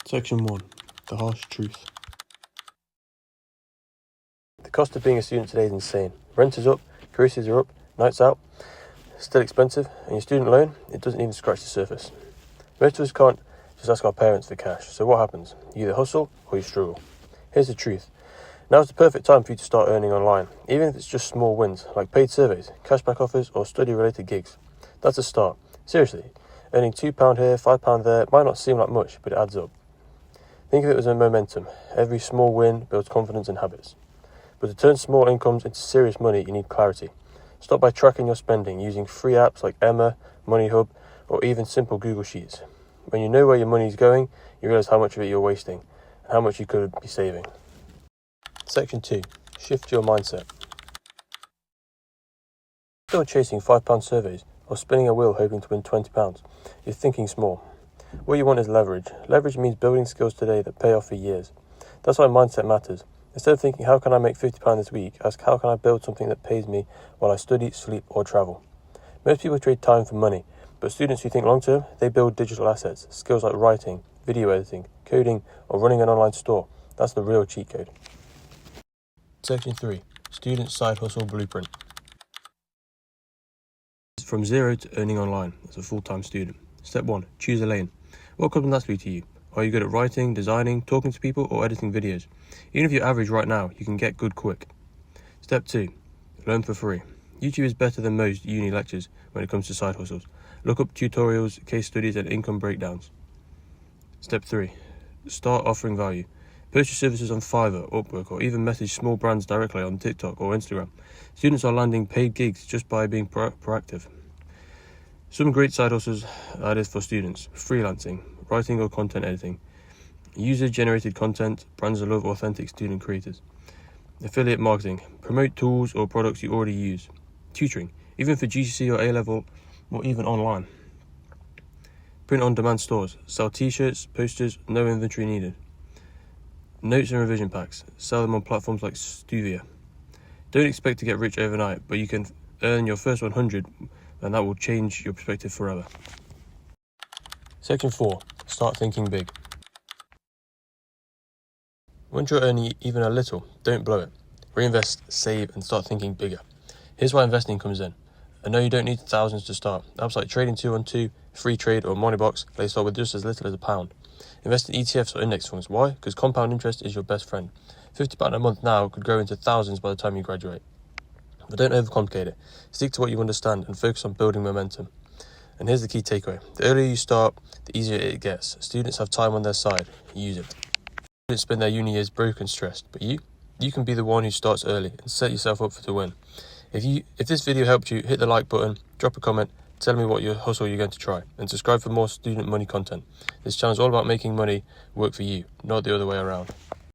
Section 1. The harsh truth. The cost of being a student today is insane. Rent is up, groceries are up, nights out, still expensive, and your student loan, it doesn't even scratch the surface. Most of us can't just ask our parents for cash, so what happens? You either hustle or you struggle. Here's the truth. Now is the perfect time for you to start earning online, even if it's just small wins, like paid surveys, cashback offers, or study-related gigs. That's a start. Seriously, earning £2 here, £5 there might not seem like much, but it adds up. Think of it as a momentum. Every small win builds confidence and habits. But to turn small incomes into serious money, you need clarity. Start by tracking your spending using free apps like Emma, MoneyHub, or even simple Google Sheets. When you know where your money is going, you realise how much of it you're wasting and how much you could be saving. Section 2. Shift your mindset. Instead of chasing £5 surveys or spinning a wheel hoping to win £20, you're thinking small. What you want is leverage. Leverage means building skills today that pay off for years. That's why mindset matters. Instead of thinking, how can I make £50 this week, ask, how can I build something that pays me while I study, sleep, or travel? Most people trade time for money, but students who think long-term, they build digital assets, skills like writing, video editing, coding, or running an online store. That's the real cheat code. Section 3. Student Side Hustle Blueprint. From zero to earning online as a full-time student. Step 1. Choose a lane. What comes naturally to you? Are you good at writing, designing, talking to people, or editing videos? Even if you're average right now, you can get good quick. Step 2. Learn for free. YouTube is better than most uni lectures when it comes to side hustles. Look up tutorials, case studies, and income breakdowns. Step 3. Start offering value. Post your services on Fiverr, Upwork, or even message small brands directly on TikTok or Instagram. Students are landing paid gigs just by being proactive. Some great side hustles are this for students: freelancing, writing or content editing, user-generated content, brands that love authentic student creators, affiliate marketing, promote tools or products you already use, tutoring, even for GCSE or A-level, or even online, print-on-demand stores, sell t-shirts, posters, no inventory needed, notes and revision packs, sell them on platforms like Stuvia. Don't expect to get rich overnight, but you can earn your first 100 and that will change your perspective forever. Section 4. Start thinking big. Once you're earning even a little, don't blow it. Reinvest, save, and start thinking bigger. Here's why investing comes in. I know you don't need thousands to start. Apps like Trading212, Free Trade, or Moneybox let you start with just as little as £1. Invest in ETFs or index funds. Why? Because compound interest is your best friend. £50 a month now could grow into thousands by the time you graduate. But don't overcomplicate it. Stick to what you understand and focus on building momentum. And here's the key takeaway. The earlier you start, the easier it gets. Students have time on their side. Use it. Students spend their uni years broke and stressed, but you can be the one who starts early and set yourself up to win. If this video helped you, hit the like button, drop a comment, tell me what your hustle you're going to try, and subscribe for more student money content. This channel is all about making money work for you, not the other way around.